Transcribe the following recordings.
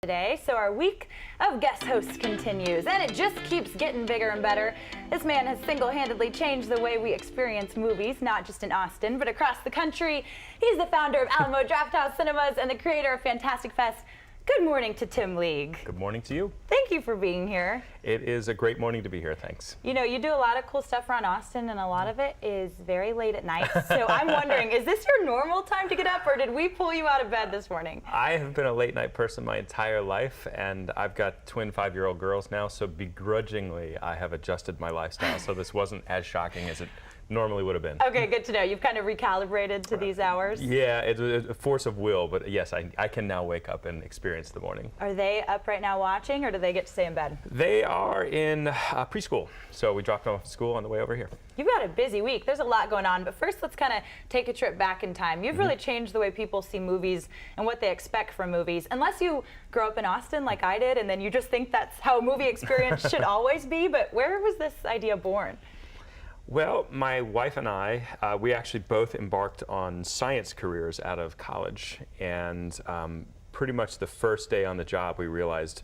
Today, so our week of guest hosts continues, and it just keeps getting bigger and better. This man has single-handedly changed the way we experience movies, not just in Austin, but across the country. He's the founder of Alamo Drafthouse Cinemas and the creator of Fantastic Fest. Good morning to Tim League. Good morning to you. Thank you for being here. It is a great morning to be here, thanks. You know, you do a lot of cool stuff around Austin, and a lot of it is very late at night. So I'm wondering, is this your normal time to get up, or did we pull you out of bed this morning? I have been a late night person my entire life, and I've got twin 5-year-old girls now, so begrudgingly I have adjusted my lifestyle, so this wasn't as shocking as it normally would have been. Okay, good to know. You've kind of recalibrated to these hours? Yeah, it's a force of will, but yes, I can now wake up and experience the morning. Are they up right now watching, or do they get to stay in bed? They are in preschool, so we dropped them off to school on the way over here. You've got a busy week. There's a lot going on, but first let's kind of take a trip back in time. You've really changed the way people see movies and what they expect from movies. Unless you grow up in Austin like I did, and then you just think that's how a movie experience should always be, but where was this idea born? Well, my wife and I, we actually both embarked on science careers out of college, and pretty much the first day on the job we realized,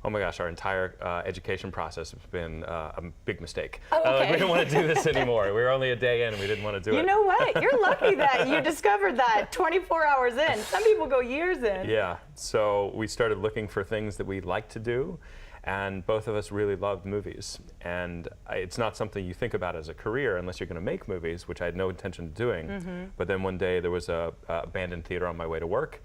oh my gosh, our entire education process has been a big mistake. Oh, okay. We didn't want to do this anymore. We were only a day in and we didn't want to do it. You know what? You're lucky that you discovered that 24 hours in. Some people go years in. Yeah, so we started looking for things that we like to do, and both of us really loved movies. And it's not something you think about as a career unless you're going to make movies, which I had no intention of doing. But then one day there was a abandoned theater on my way to work,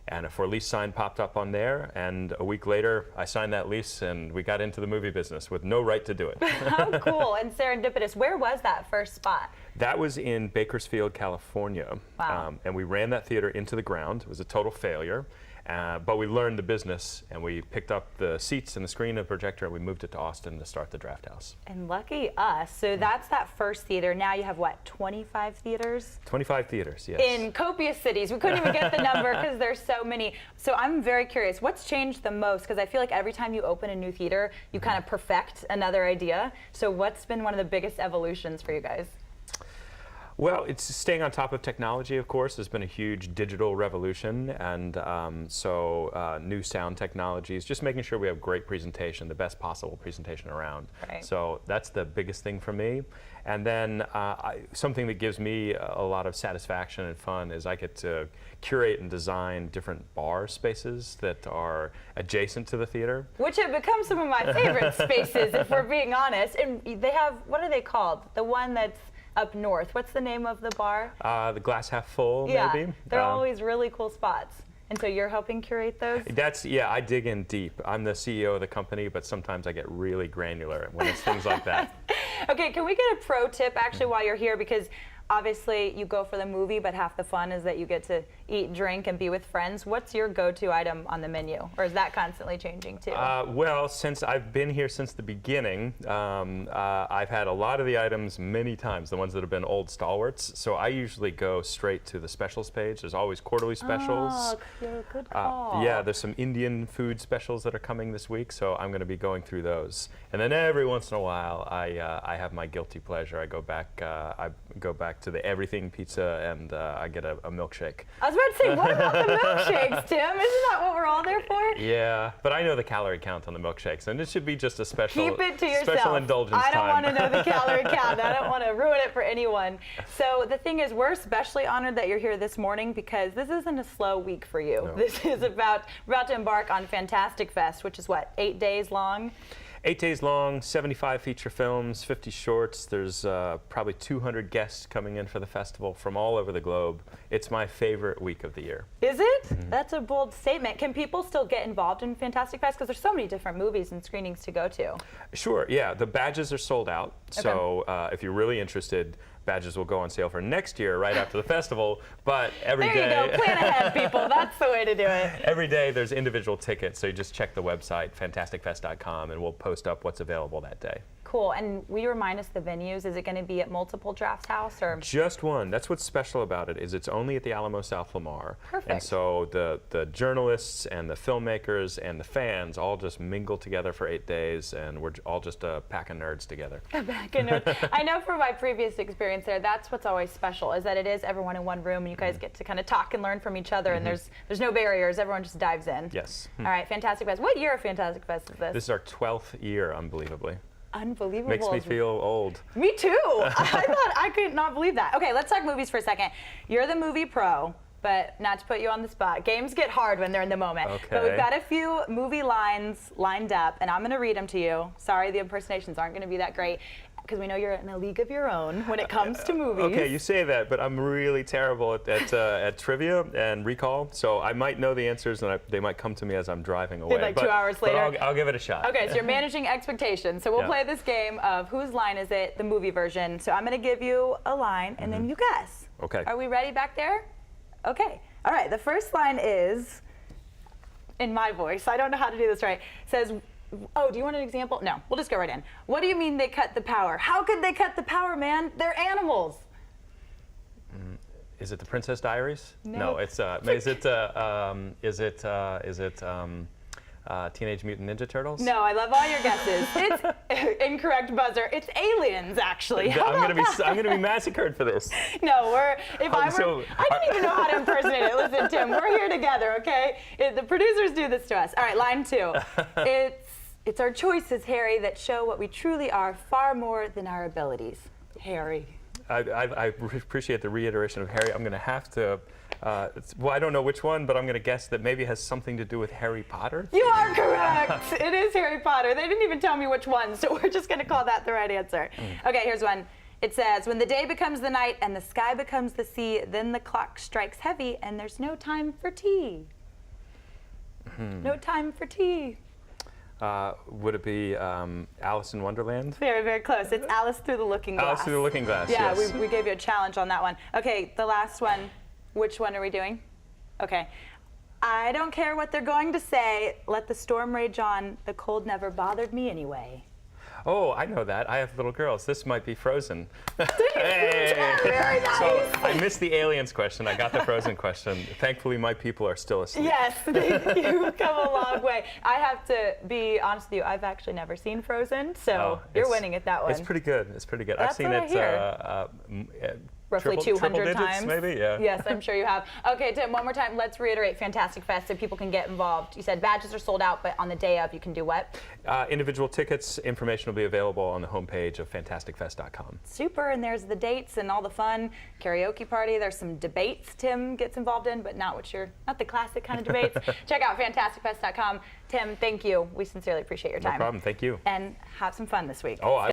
and a for lease sign popped up on there, and a week later I signed that lease and we got into the movie business with no right to do it. How cool and serendipitous. Where was that first spot? That was in Bakersfield, California. Wow. And we ran that theater into the ground. It was a total failure. But we learned the business, and we picked up the seats and the screen and the projector, and we moved it to Austin to start the Drafthouse. And lucky us. So that's that first theater. Now you have, what, 25 theaters? 25 theaters, yes. In copious cities. We couldn't even get the number because there's so many. So I'm very curious, what's changed the most? Because I feel like every time you open a new theater, you kind of perfect another idea. So what's been one of the biggest evolutions for you guys? Well, it's staying on top of technology, of course. There's been a huge digital revolution, and new sound technologies, just making sure we have great presentation, the best possible presentation around. Right. So that's the biggest thing for me. And then something that gives me a lot of satisfaction and fun is I get to curate and design different bar spaces that are adjacent to the theater. Which have become some of my favorite spaces, if we're being honest. And they have, what are they called? The one that's up north. What's the name of the bar? The Glass Half Full, yeah, maybe. They're always really cool spots. And so you're helping curate those? Yeah, I dig in deep. I'm the CEO of the company, but sometimes I get really granular when it's things like that. Okay, can we get a pro tip actually while you're here? Because obviously you go for the movie, but half the fun is that you get to eat, drink, and be with friends. What's your go-to item on the menu? Or is that constantly changing too? Well, since I've been here since the beginning, I've had a lot of the items many times, the ones that have been old stalwarts. So I usually go straight to the specials page. There's always quarterly specials. Oh, good call. Yeah, there's some Indian food specials that are coming this week, so I'm going to be going through those. And then every once in a while, I have my guilty pleasure. I go back to the everything pizza, and I get a milkshake. I was about to say, what about the milkshakes, Tim? Isn't that what we're all there for? Yeah, but I know the calorie count on the milkshakes, and it should be just a special, keep it to yourself. Special indulgence I don't time. want to know the calorie count. I don't want to ruin it for anyone. So the thing is, we're especially honored that you're here this morning because this isn't a slow week for you. No. This is about to embark on Fantastic Fest, which is what, 8 days long? 8 days long, 75 feature films, 50 shorts. There's probably 200 guests coming in for the festival from all over the globe. It's my favorite week of the year. Is it? That's a bold statement. Can people still get involved in Fantastic Fest? Because there's so many different movies and screenings to go to. Sure, yeah. The badges are sold out. Okay. So if you're really interested, badges will go on sale for next year right after the festival, but every day... There you go, plan ahead, people. That's the way to do it. Every day there's individual tickets, so you just check the website, fantasticfest.com, and we'll post up what's available that day. cool. And will you remind us the venues? Is it going to be at multiple Drafthouse or? Just one. That's what's special about it, is it's only at the Alamo South Lamar. Perfect. And so the journalists and the filmmakers and the fans all just mingle together for 8 days, and we're all just a pack of nerds together. A pack of nerds. I know from my previous experience there, that's what's always special, is that it is everyone in one room, and you guys get to kind of talk and learn from each other, and there's no barriers. Everyone just dives in. Yes. All right, Fantastic Fest. What year of Fantastic Fest is this? This is our 12th year, unbelievably. Unbelievable. Makes me feel old. Me too. I could not believe that. Okay, let's talk movies for a second. You're the movie pro, but not to put you on the spot. Games get hard when they're in the moment. Okay. But we've got a few movie lines lined up, and I'm going to read them to you. Sorry, the impersonations aren't going to be that great, because we know you're in a league of your own when it comes to movies. Okay, you say that, but I'm really terrible at trivia and recall, so I might know the answers, and they might come to me as I'm driving away. Like 2 hours later. But I'll give it a shot. Okay, so you're managing expectations. So we'll play this game of whose line is it, the movie version. So I'm going to give you a line, and then you guess. Okay. Are we ready back there? Okay. All right, the first line is, in my voice, I don't know how to do this right, says, oh, do you want an example? No, we'll just go right in. What do you mean they cut the power? How could they cut the power, man? They're animals. Is it The Princess Diaries? No. It's Teenage Mutant Ninja Turtles? No, I love all your guesses. It's incorrect buzzer. It's aliens, actually. I'm gonna be massacred for this. No, I didn't even know how to impersonate it. Listen, Tim, we're here together, okay? The producers do this to us. All right, line 2. It's our choices, Harry, that show what we truly are far more than our abilities. Harry. I appreciate the reiteration of Harry. I'm going to have to, well, I don't know which one, but I'm going to guess that maybe it has something to do with Harry Potter. You are correct. It is Harry Potter. They didn't even tell me which one, so we're just going to call that the right answer. Okay, here's one. It says, when the day becomes the night and the sky becomes the sea, then the clock strikes heavy and there's no time for tea. No time for tea. Would it be Alice in Wonderland? Very, very close. It's Alice Through the Looking Glass. Alice Through the Looking Glass, yeah, yes. we gave you a challenge on that one. Okay, the last one. Which one are we doing? Okay. I don't care what they're going to say. Let the storm rage on. The cold never bothered me anyway. Oh, I know that. I have little girls. This might be Frozen. Hey. Very nice. So I missed the aliens question. I got the Frozen question. Thankfully, my people are still asleep. Yes, you've come a long way. I have to be honest with you. I've actually never seen Frozen, so you're winning at that one. It's pretty good. It's pretty good. That's I've seen what I it roughly triple 200 digits, times. maybe, yeah. Yes, I'm sure you have. Okay, Tim, one more time. Let's reiterate Fantastic Fest so people can get involved. You said badges are sold out, but on the day of, you can do what? Individual tickets, information will be available on the homepage of fantasticfest.com. Super, and there's the dates and all the fun. Karaoke party, there's some debates Tim gets involved in, but not the classic kind of debates. Check out fantasticfest.com. Tim, thank you. We sincerely appreciate your time. No problem, thank you. And have some fun this week. Oh,